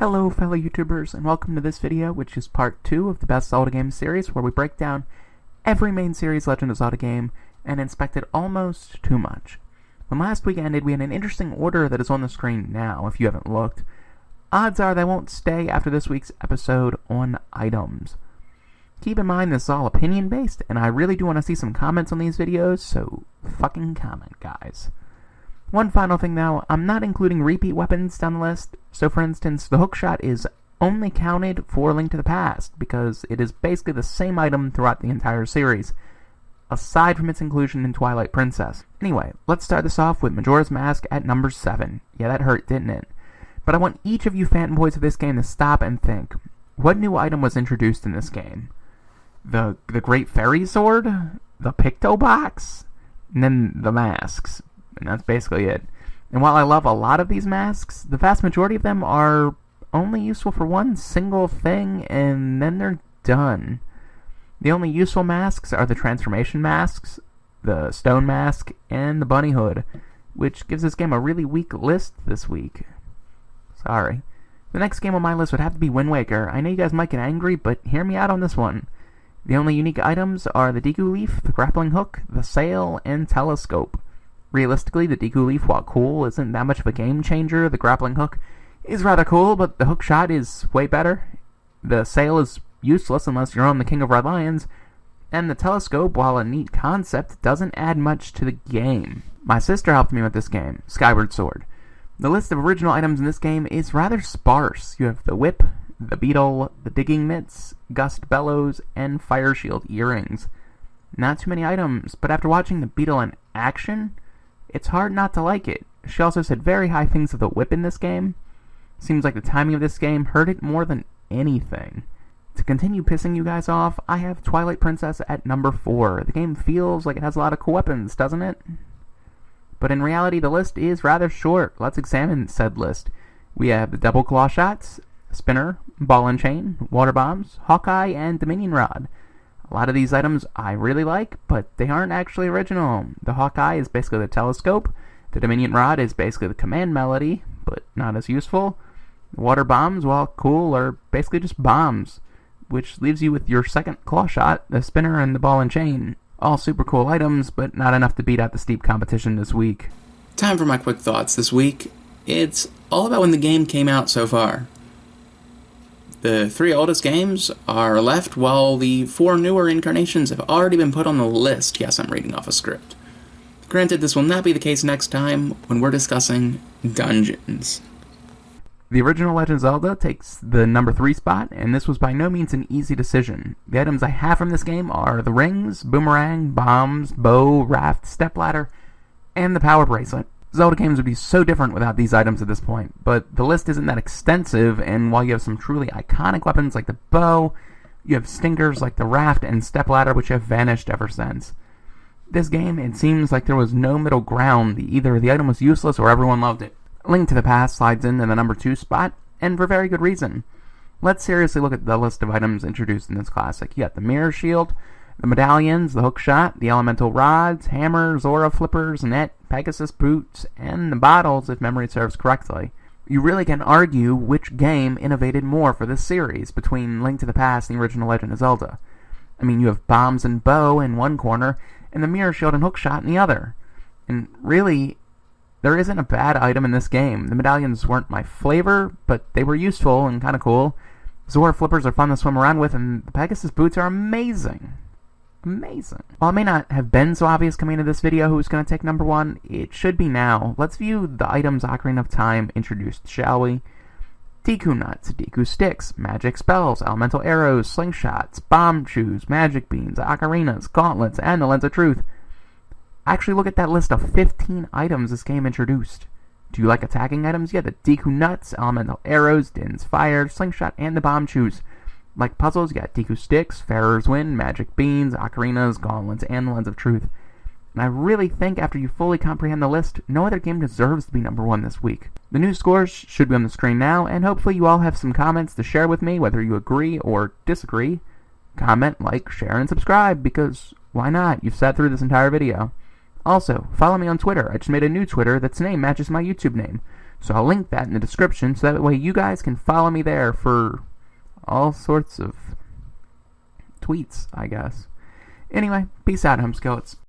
Hello fellow YouTubers, and welcome to this video, which is part 2 of the Best Zelda Games series, where we break down every main series Legend of Zelda game and inspect it almost too much. When last week ended, we had an interesting order that is on the screen now, if you haven't looked. Odds are they won't stay after this week's episode on items. Keep in mind this is all opinion-based, and I really do want to see some comments on these videos, so fucking comment, guys. One final thing though, I'm not including repeat weapons down the list. So for instance, the hookshot is only counted for Link to the Past, because it is basically the same item throughout the entire series, aside from its inclusion in Twilight Princess. Anyway, let's start this off with Majora's Mask at number 7. Yeah, that hurt, didn't it? But I want each of you fanboys of this game to stop and think, what new item was introduced in this game? The Great Fairy Sword? The Picto Box? And then the masks. And that's basically it. And while I love a lot of these masks, the vast majority of them are only useful for one single thing, and then they're done. The only useful masks are the transformation masks, the stone mask, and the bunny hood, which gives this game a really weak list this week. Sorry. The next game on my list would have to be Windwaker. I know you guys might get angry, but hear me out on this one. The only unique items are the Deku Leaf, the grappling hook, the sail, and telescope. Realistically, the Deku Leaf, while cool, isn't that much of a game changer. The grappling hook is rather cool, but the hook shot is way better. The sail is useless unless you're on the King of Red Lions, and the telescope, while a neat concept, doesn't add much to the game. My sister helped me with this game, Skyward Sword. The list of original items in this game is rather sparse. You have the whip, the beetle, the digging mitts, gust bellows, and fire shield earrings. Not too many items, but after watching the beetle in action, it's hard not to like it. She also said very high things of the whip in this game. Seems like the timing of this game hurt it more than anything. To continue pissing you guys off, I have Twilight Princess at number 4. The game feels like it has a lot of cool weapons, doesn't it? But in reality, the list is rather short. Let's examine said list. We have the double claw shots, spinner, ball and chain, water bombs, Hawkeye, and Dominion Rod. A lot of these items I really like, but they aren't actually original. The Hawkeye is basically the telescope. The Dominion Rod is basically the command melody, but not as useful. The water bombs, while cool, are basically just bombs, which leaves you with your second claw shot, the spinner, and the ball and chain. All super cool items, but not enough to beat out the steep competition this week. Time for my quick thoughts this week. It's all about when the game came out so far. The 3 oldest games are left, while the 4 newer incarnations have already been put on the list. Yes, I'm reading off a script. Granted, this will not be the case next time when we're discussing dungeons. The original Legend of Zelda takes the number 3 spot, and this was by no means an easy decision. The items I have from this game are the rings, boomerang, bombs, bow, raft, stepladder, and the power bracelet. Zelda games would be so different without these items at this point, but the list isn't that extensive, and while you have some truly iconic weapons like the bow, you have stinkers like the raft and stepladder, which have vanished ever since. This game, it seems like there was no middle ground. Either the item was useless or everyone loved it. Link to the Past slides in the number 2 spot, and for very good reason. Let's seriously look at the list of items introduced in this classic. You got the mirror shield, the medallions, the hookshot, the elemental rods, hammer, Zora flippers, net, Pegasus boots, and the bottles, if memory serves correctly. You really can argue which game innovated more for this series between Link to the Past and the original Legend of Zelda. I mean, you have bombs and bow in one corner, and the mirror shield and hookshot in the other. And really, there isn't a bad item in this game. The medallions weren't my flavor, but they were useful and kind of cool. Zora flippers are fun to swim around with, and the Pegasus boots are amazing. Amazing. While it may not have been so obvious coming into this video who's going to take number 1, it should be now. Let's view the items Ocarina of Time introduced, shall we? Deku nuts, Deku sticks, magic spells, elemental arrows, slingshots, bomb shoes, magic beans, ocarinas, gauntlets, and the Lens of Truth. Actually, look at that list of 15 items this game introduced. Do you like attacking items? Yeah, the Deku nuts, elemental arrows, Din's fire, slingshot, and the bomb shoes. Like puzzles, you got Deku sticks, Farrer's Wind, magic beans, ocarinas, gauntlets, and the Lens of Truth. And I really think after you fully comprehend the list, no other game deserves to be number 1 this week. The new scores should be on the screen now, and hopefully you all have some comments to share with me, whether you agree or disagree. Comment, like, share, and subscribe, because why not? You've sat through this entire video. Also, follow me on Twitter. I just made a new Twitter that's name matches my YouTube name. So I'll link that in the description so that way you guys can follow me there for all sorts of tweets, I guess. Anyway, peace out, Homeskillets.